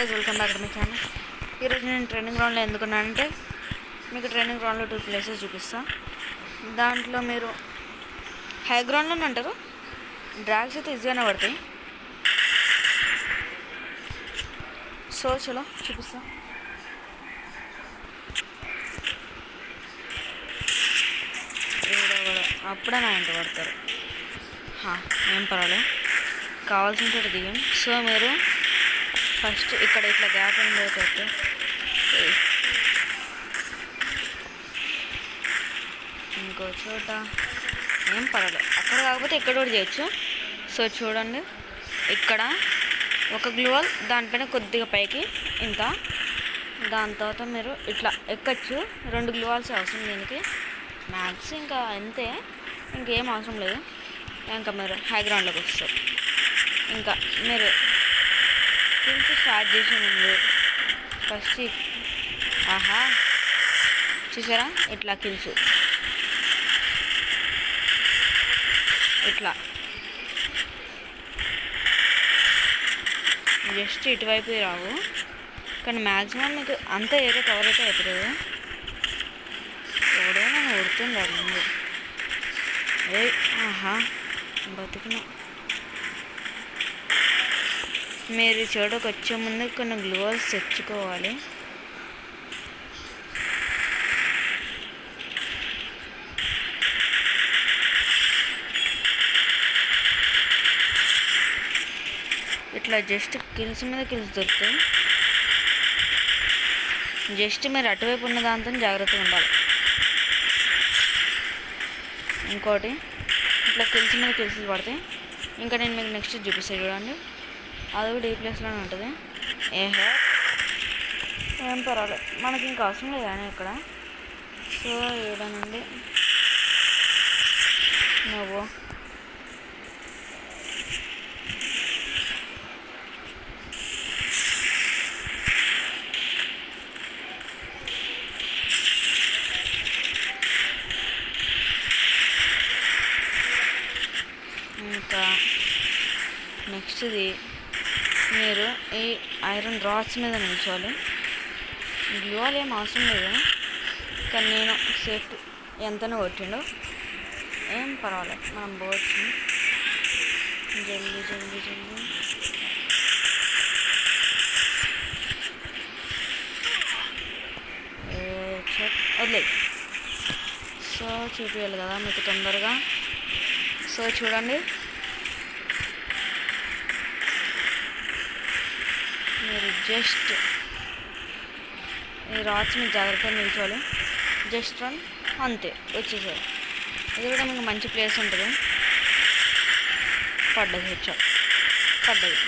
Guys, welcome back to my channel. ఈరోజు నేను training గ్రౌండ్లో ఎందుకున్నానంటే మీకు ట్రైనింగ్ గ్రౌండ్లో 2 ప్లేసెస్ చూపిస్తాను. దాంట్లో మీరు హై గ్రౌండ్లోనే ఉంటారు. డ్రాగ్స్ అయితే ఈజీగానే పడతాయి. సో చలో చూపిస్తా. అప్పుడే నా ఇంట పడతారు. ఏం పర్వాలేదు, కావాల్సిన చోట దిగాం. సో మీరు ఫస్ట్ ఇక్కడ ఇట్లా గ్యాప్ ఉండేటట్టు ఇంకో చోట ఏం పర్వాలేదు, అక్కడ కాకపోతే ఇక్కడ కూడా చేయొచ్చు. సో చూడండి, ఇక్కడ ఒక గ్లూవాల్, దానిపైన కొద్దిగా పైకి ఇంత, దాని తర్వాత మీరు ఇట్లా ఎక్కచ్చు. 2 గ్లూవాల్స్ అవసరం దీనికి, మ్యాక్స్ ఇంకా అంతే, ఇంకేం అవసరం లేదు. ఇంకా మీరు హై గ్రౌండ్లోకి వస్తారు. ఇంకా మీరు కిల్స్ స్టార్ట్ చేసే ముందు ఫస్ట్ చూసారా, ఇట్లా కిల్స్ ఇట్లా జస్ట్ ఇటువైపు రావు, కానీ మ్యాక్సిమం మీకు అంత ఏరియా కవర్ అయితే అవుతుంది. ఎవడో నన్ను కొడుతుండాలి ముందు. బతికిన మీరు చెడుకు వచ్చే ముందు కొన్ని గ్లూవాల్స్ తెచ్చుకోవాలి. ఇట్లా జస్ట్ కిల్స్ మీద కిల్స్ దొరుకుతాయి. జస్ట్ మీరు అటువైపు ఉన్న దాంతో జాగ్రత్తగా ఉండాలి. ఇంకోటి ఇట్లా కిల్స్ మీద కిల్స్ పడతాయి. ఇంకా నేను మీకు నెక్స్ట్ చూపిస్తాను చూడండి, అది కూడా ఈ ప్లేస్లోనే ఉంటుంది. ఏం పర్వాలేదు, మనకి ఇంకా అవసరం లేదు కానీ ఇక్కడ. సో ఇక్కడ నుండి నువ్వు ఇంకా నెక్స్ట్ది మీరు ఈ ఐరన్ రాడ్స్ మీద నిల్చోవాలి. గ్లూవాల్ ఏం అవసరం లేదు, కానీ నేను సేఫ్టీ ఎంతనో కొట్టిండు, ఏం పర్వాలేదు, మనం పోవచ్చు. జల్దీ జల్దీ జల్దీ వదిలే. సో చూపించాలి కదా మీకు తొందరగా. సో చూడండి, మీరు జస్ట్ ఈ రాడ్స్ మీద జాగ్రత్తగా నిల్చోవాలి. జస్ట్ రన్, అంతే, వచ్చేసారు. ఇది కూడా మీకు మంచి ప్లేస్ ఉంటుంది. పడ్డది, హెడ్షాట్ పడ్డది.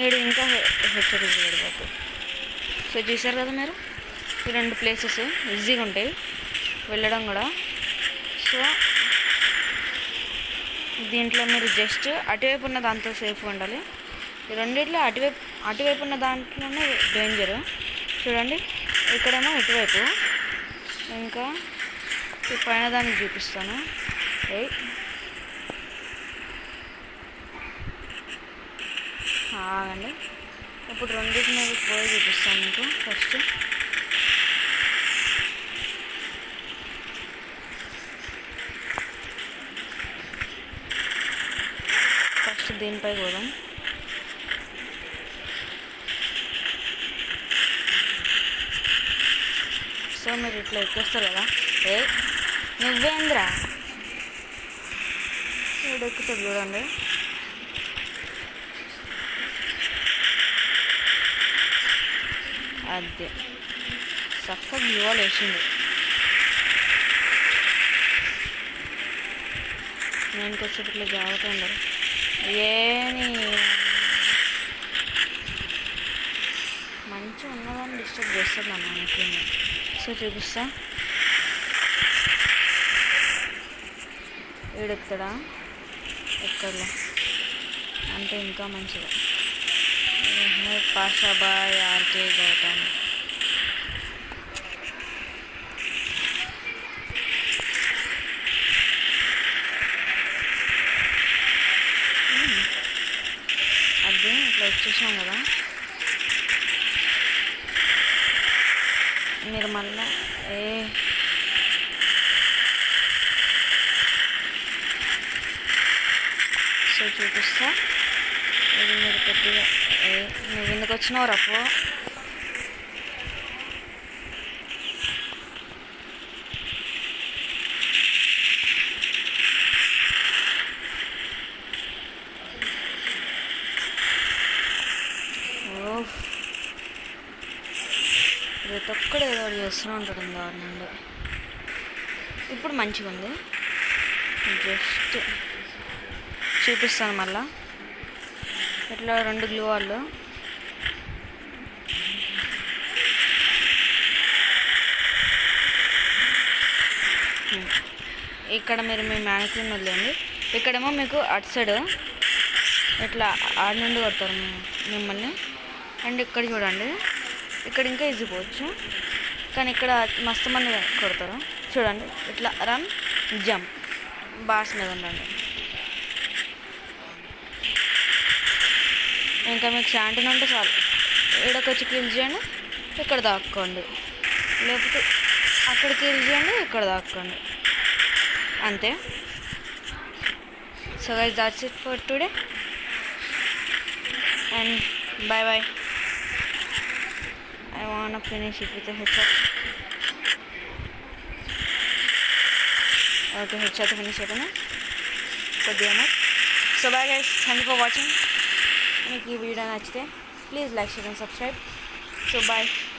ఏడు ఇంకా హెడ్షాట్ పడిపోతుంది. సో చూసారు కదా మీరు, ఈ 2 ప్లేసెస్ ఈజీగా ఉంటాయి వెళ్ళడం కూడా. సో దీంట్లో మీరు జస్ట్ అటువైపు ఉన్న దాంతో సేఫ్గా ఉండాలి. ఈ రెండిట్లో అటువైపు ఉన్న దాంట్లోనే డేంజర్. చూడండి, ఇక్కడేమో ఇటువైపు, ఇంకా ఈ పైన దాన్ని చూపిస్తాను. ఆగండి, ఇప్పుడు రెండింటి మీద పోయి చూపిస్తాను మీకు. ఫస్ట్ దీనిపై పోదాం. సో మీరు ఇట్లా ఎక్కేస్తారు కదా, నువ్వేంద్రా ఇక్కడ ఎక్కుతుంది చూడండి. అదే చక్కగా గ్లూవాల్ వేసింది. నేను వచ్చేటట్లు జాగ్రత్త ఉండరు, ఏమి మంచిగా ఉన్నదాన్ని డిస్టర్బ్ చేస్తుంది అన్న ముఖ్యంగా. సో చూపిస్తా, ఏడెక్కడా ఎక్కడలో అంటే ఇంకా మంచిగా. పాషాబాయ్ ఆర్కే గౌతమ్ చూసాం కదా, మీరు మళ్ళీ సో చూపిస్తా. ఇది మీరు కొద్దిగా నువ్వు ఎందుకు వచ్చినావు రప్పు? ప్రతి ఒక్కడు ఏదో ఒకటి చేస్తూనే ఉంటాడు దారుణంగా. ఇప్పుడు మంచిగా ఉంది, జస్ట్ చూపిస్తాను మళ్ళా. ఇట్లా 2 గ్లూ వాళ్ళు ఇక్కడ మీరు మీ మ్యానిక్యూర్ని వదిలేండి. ఇక్కడేమో మీకు అటు సైడ్ ఇట్లా ఆడ నుండి కొడతారు మిమ్మల్ని. అండ్ ఇక్కడ చూడండి, ఇక్కడ ఇంకా ఈజీ పోవచ్చు, కానీ ఇక్కడ మస్తు మంది కొడతారు. చూడండి, ఇట్లా రన్ జంప్ బార్స్ మీద ఉండండి. ఇంకా మీకు శాంటిన్ ఉంటే చాలు, ఈడకి వచ్చి కిల్ చేయండి, ఇక్కడ దాక్కోండి, లేకపోతే అక్కడ కిల్ చేయండి, ఇక్కడ దాక్కోండి, అంతే. So guys, that's it for today and bye bye. I wanna finish it with a headshot. Okay, headshot finish అయిపోయినా కొద్దిగా. So bye guys, thank you for watching. మీకు ఈ వీడియో నచ్చితే please like, share and subscribe. So bye.